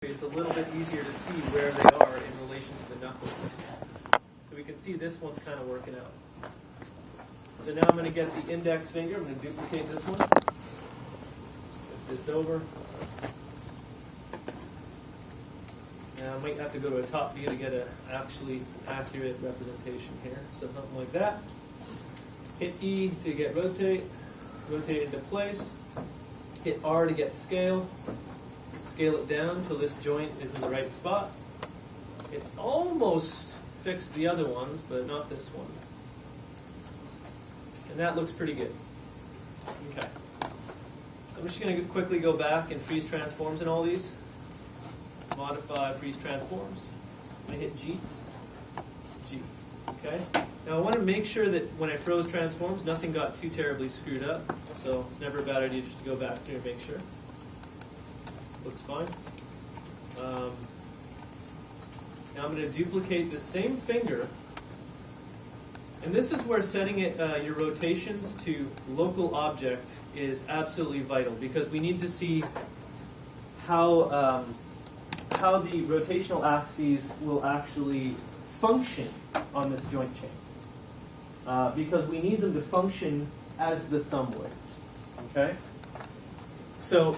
it's a little bit easier to see where they are in relation to the knuckles. So we can see this one's kind of working out. So now I'm going to get the index finger. I'm going to duplicate this one. Flip this over. And I might have to go to a top view to get an actually accurate representation here. So something like that. Hit E to get rotate. Rotate into place. Hit R to get scale. Scale it down till this joint is in the right spot. It almost fixed the other ones, but not this one. And that looks pretty good. Okay. So I'm just going to quickly go back and freeze transforms in all these. Modify freeze transforms. I hit G. G. Okay. Now I want to make sure that when I froze transforms, nothing got too terribly screwed up. So it's never a bad idea just to go back through and make sure. Looks fine. Now I'm going to duplicate the same finger. And this is where setting it, your rotations to local object is absolutely vital, because we need to see how the rotational axes will actually function on this joint chain. Because we need them to function as the thumb would. Okay? So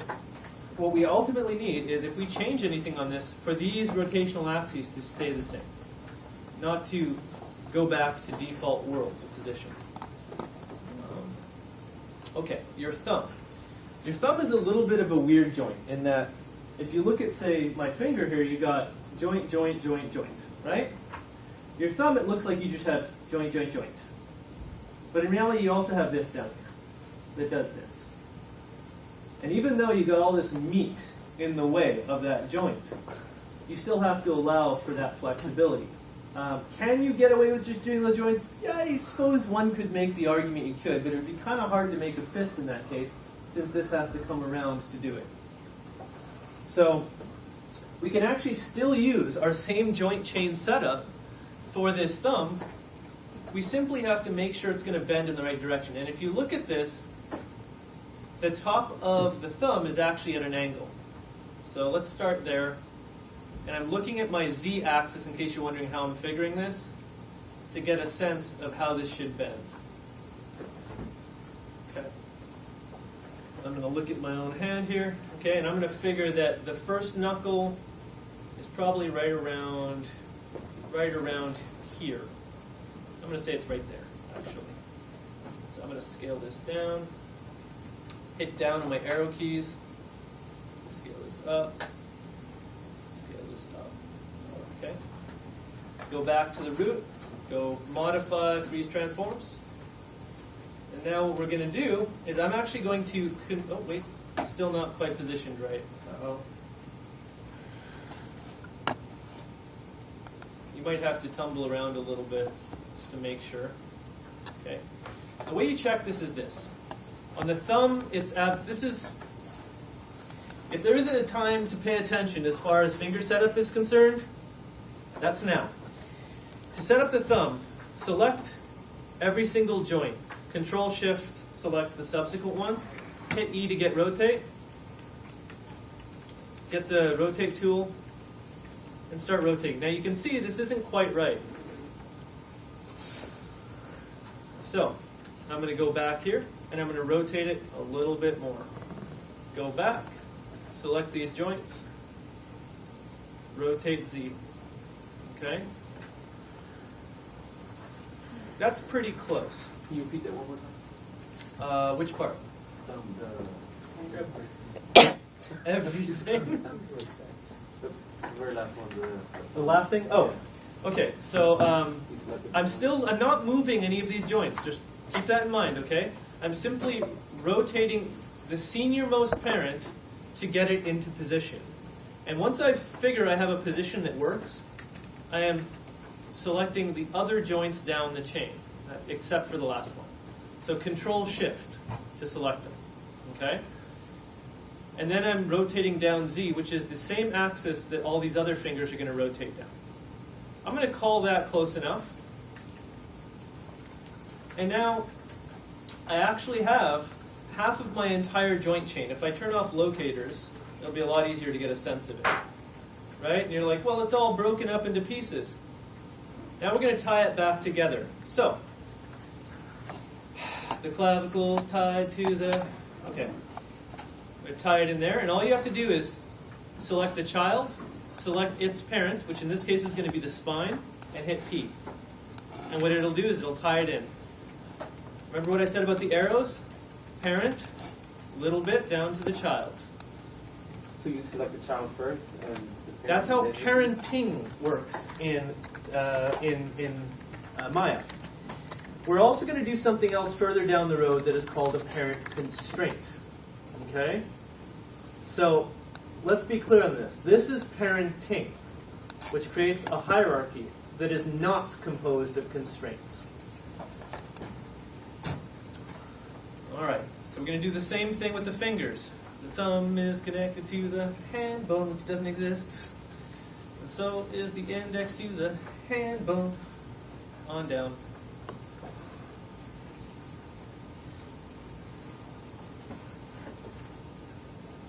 what we ultimately need is, if we change anything on this, for these rotational axes to stay the same, not to go back to default world position. Okay, your thumb. Your thumb is a little bit of a weird joint in that if you look at, say, my finger here, you got joint, joint, joint, joint, right? Your thumb, it looks like you just have joint, joint, joint. But in reality, you also have this down here that does this. And even though you got all this meat in the way of that joint, you still have to allow for that flexibility. Can you get away with just doing those joints? Yeah, I suppose one could make the argument you could, but it would be kind of hard to make a fist in that case, since this has to come around to do it. So we can actually still use our same joint chain setup for this thumb. We simply have to make sure it's going to bend in the right direction. And if you look at this, the top of the thumb is actually at an angle. So let's start there. And I'm looking at my z-axis, in case you're wondering how I'm figuring this, to get a sense of how this should bend. Okay. I'm going to look at my own hand here. Okay, and I'm going to figure that the first knuckle is probably right around here. I'm going to say it's right there, actually. So I'm going to scale this down. Hit down on my arrow keys. Scale this up. Scale this up. Okay. Go back to the root. Go modify freeze transforms. And now what we're going to do is I'm actually going to... Oh, wait. It's still not quite positioned right. Uh-oh. You might have to tumble around a little bit just to make sure. Okay. The way you check this is this. On the thumb, if there isn't a time to pay attention as far as finger setup is concerned, that's now. To set up the thumb, select every single joint. Control-Shift, select the subsequent ones. Hit E to get rotate. Get the rotate tool and start rotating. Now you can see this isn't quite right. So I'm going to go back here, and I'm going to rotate it a little bit more. Go back, select these joints, rotate Z. Okay? That's pretty close. Can you repeat that one more time? Which part? Everything. The very last one. The last thing? Oh, okay. So I'm not moving any of these joints. Just keep that in mind, okay? I'm simply rotating the senior-most parent to get it into position. And once I figure I have a position that works, I am selecting the other joints down the chain, except for the last one. So Control-Shift to select them, okay? And then I'm rotating down Z, which is the same axis that all these other fingers are going to rotate down. I'm going to call that close enough. And now I actually have half of my entire joint chain. If I turn off locators, it'll be a lot easier to get a sense of it. right? And you're like, well, it's all broken up into pieces. Now we're going to tie it back together. So, the clavicle's tied to the, okay. We tie it in there, and all you have to do is select the child, select its parent, which in this case is going to be the spine, and hit P. And what it'll do is it'll tie it in. Remember what I said about the arrows? Parent, little bit down to the child. So you select the child first, and the parent. That's how parenting works in Maya. We're also going to do something else further down the road that is called a parent constraint. Okay? So, let's be clear on this. This is parenting, which creates a hierarchy that is not composed of constraints. Alright, so we're going to do the same thing with the fingers. The thumb is connected to the hand bone, which doesn't exist. And so is the index to the hand bone. On down.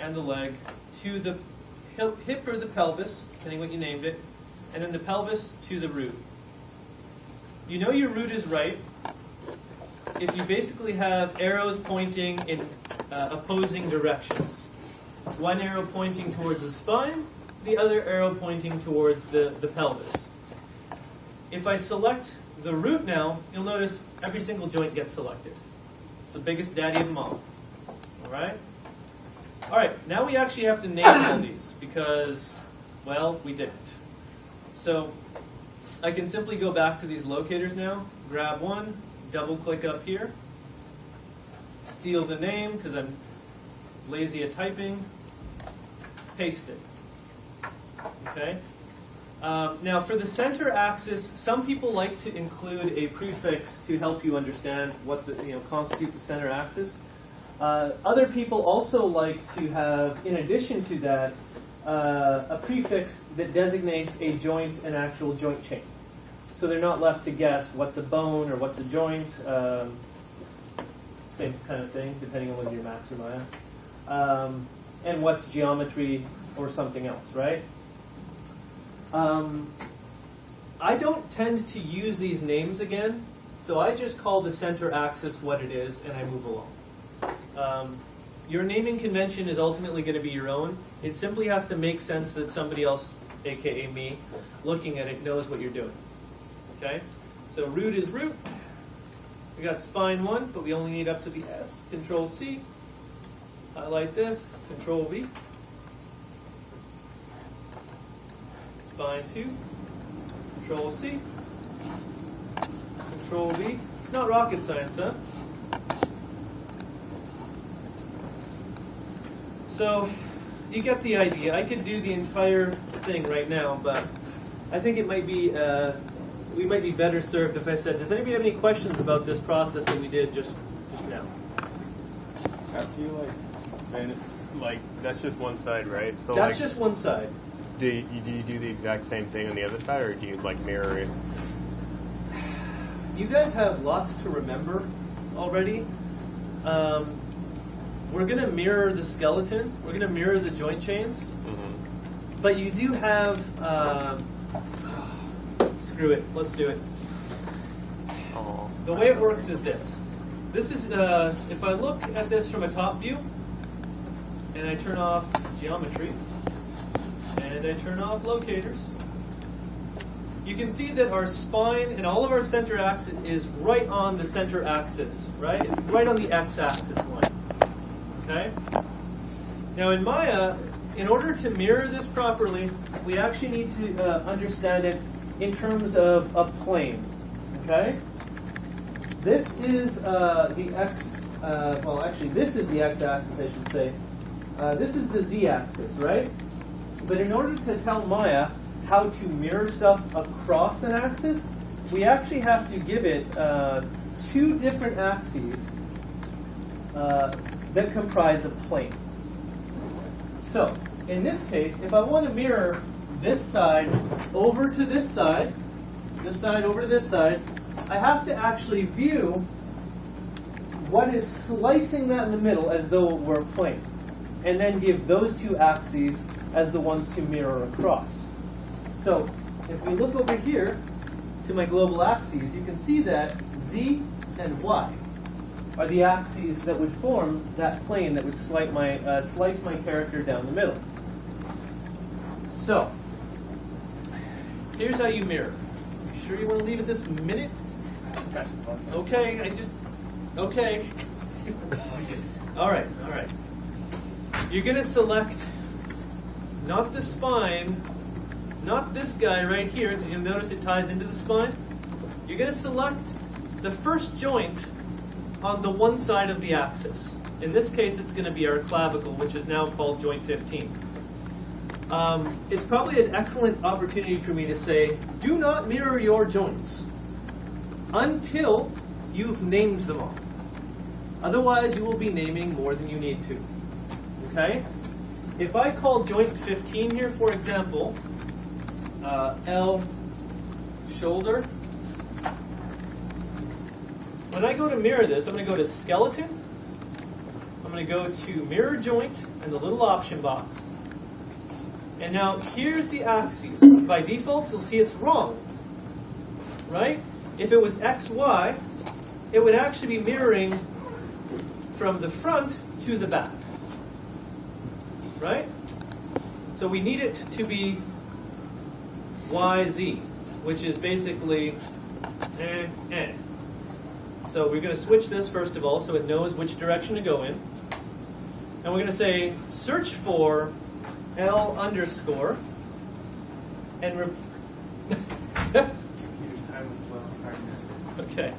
And the leg to the hip or the pelvis, depending what you named it, and then the pelvis to the root. You know your root is right if you basically have arrows pointing in opposing directions. One arrow pointing towards the spine, the other arrow pointing towards the pelvis. If I select the root now, you'll notice every single joint gets selected. It's the biggest daddy of them all. Alright? Alright, now we actually have to name all these because, well, we didn't. So, I can simply go back to these locators now, grab one, double click up here, steal the name because I'm lazy at typing, paste it. Okay? Now for the center axis, some people like to include a prefix to help you understand what constitutes the center axis. Other people also like to have, in addition to that, a prefix that designates a joint and actual joint chain. So they're not left to guess what's a bone or what's a joint. Same kind of thing, depending on whether you're Max or Maya. And what's geometry or something else, right? I don't tend to use these names again, so I just call the center axis what it is and I move along. Your naming convention is ultimately going to be your own. It simply has to make sense that somebody else, aka me, looking at it knows what you're doing. Okay? So root is root. We got spine 1, but we only need up to the S. Control C. Highlight this. Control V. Spine 2. Control C. Control V. It's not rocket science, huh? So, you get the idea. I could do the entire thing right now, but I think it might be, we might be better served if I said, does anybody have any questions about this process that we did just now? I feel like that's just one side, right? So That's just one side. Do you do the exact same thing on the other side, or do you like mirror it? You guys have lots to remember already. We're going to mirror the skeleton. We're going to mirror the joint chains. Mm-hmm. But you do have... screw it. Let's do it. Oh, The way it works is this. This is, if I look at this from a top view, and I turn off geometry, and I turn off locators, you can see that our spine and all of our center axis is right on the center axis, right? It's right on the x-axis line. Okay? Now in Maya, in order to mirror this properly, we actually need to understand it in terms of a plane. Okay? This is the x, well actually this is the x-axis, I should say. This is the z-axis, right? But in order to tell Maya how to mirror stuff across an axis, we actually have to give it two different axes that comprise a plane. So, in this case, if I want to mirror this side over to this side over to this side, I have to actually view what is slicing that in the middle as though it were a plane, and then give those two axes as the ones to mirror across. So if we look over here to my global axes, you can see that z and y are the axes that would form that plane that would slice my character down the middle. So here's how you mirror. You sure you want to leave it this minute? Okay, okay. All right. You're going to select not the spine, not this guy right here, because you'll notice it ties into the spine. You're going to select the first joint on the one side of the axis. In this case, it's going to be our clavicle, which is now called joint 15. It's probably an excellent opportunity for me to say, do not mirror your joints until you've named them all. Otherwise, you will be naming more than you need to. Okay? If I call joint 15 here, for example, L shoulder, when I go to mirror this, I'm going to go to skeleton, I'm going to go to mirror joint, and the little option box. And now here's the axes. By default, you'll see it's wrong. Right? If it was XY, it would actually be mirroring from the front to the back. Right? So we need it to be YZ, which is basically So we're going to switch this first of all so it knows which direction to go in. And we're going to say search for L underscore and Computer's time was slow. I missed it. okay.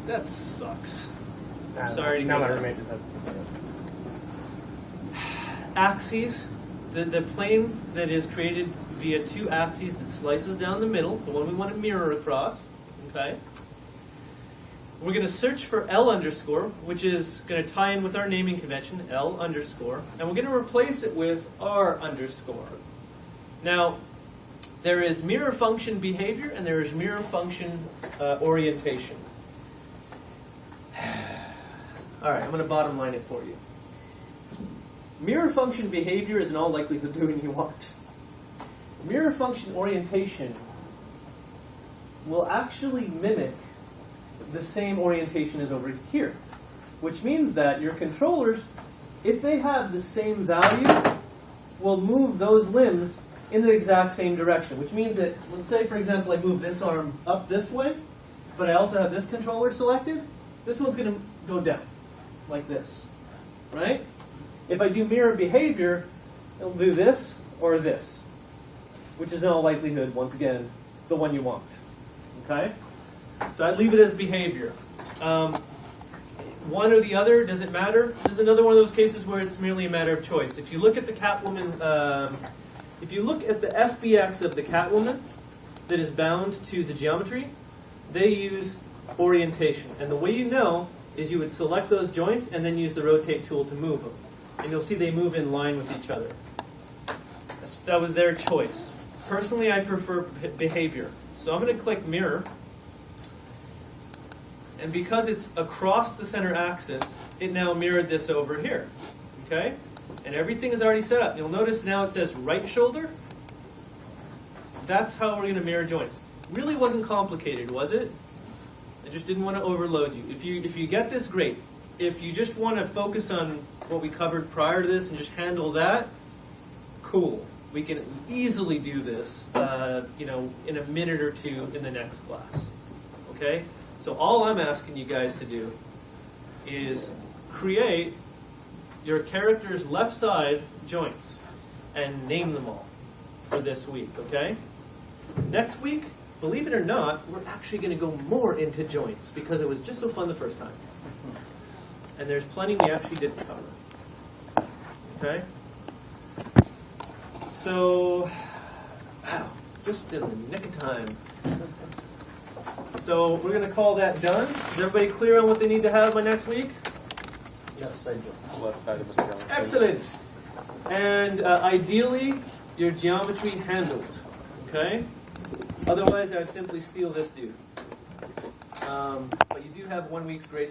That sucks. I'm sorry to Now hear my that. roommate just had. Axes, the plane that is created via two axes that slices down the middle, the one we want to mirror across. Okay. We're going to search for L underscore, which is going to tie in with our naming convention, L underscore, and we're going to replace it with R underscore. Now, there is mirror function behavior and there is mirror function orientation. All right, I'm going to bottom line it for you. Mirror function behavior is in all likelihood doing you want. Mirror function orientation will actually mimic the same orientation as over here, which means that your controllers, if they have the same value, will move those limbs in the exact same direction, which means that, let's say, for example, I move this arm up this way, but I also have this controller selected, this one's going to go down, like this, right? If I do mirror behavior, it'll do this or this, which is in all likelihood, once again, the one you want. Okay? So I leave it as behavior. One or the other, does it matter? This is another one of those cases where it's merely a matter of choice. If you look at the Catwoman, if you look at the FBX of the Catwoman that is bound to the geometry, they use orientation. And the way you know is you would select those joints and then use the rotate tool to move them. And you'll see they move in line with each other. That was their choice. Personally, I prefer behavior. So I'm going to click mirror. And because it's across the center axis, it now mirrored this over here. Okay? And everything is already set up. You'll notice now it says right shoulder. That's how we're going to mirror joints. Really wasn't complicated, was it? I just didn't want to overload you. If you get this, great. If you just want to focus on what we covered prior to this and just handle that, cool. We can easily do this, in a minute or two in the next class. Okay? So all I'm asking you guys to do is create your character's left side joints and name them all for this week, okay? Next week, believe it or not, we're actually going to go more into joints because it was just so fun the first time. And there's plenty we actually didn't cover. Okay? So, wow, just in the nick of time. So we're going to call that done. Is everybody clear on what they need to have by next week? Left side of the skeleton. Excellent. And ideally, your geometry handled. Okay? Otherwise, I would simply steal this dude. But you do have 1 week's grace.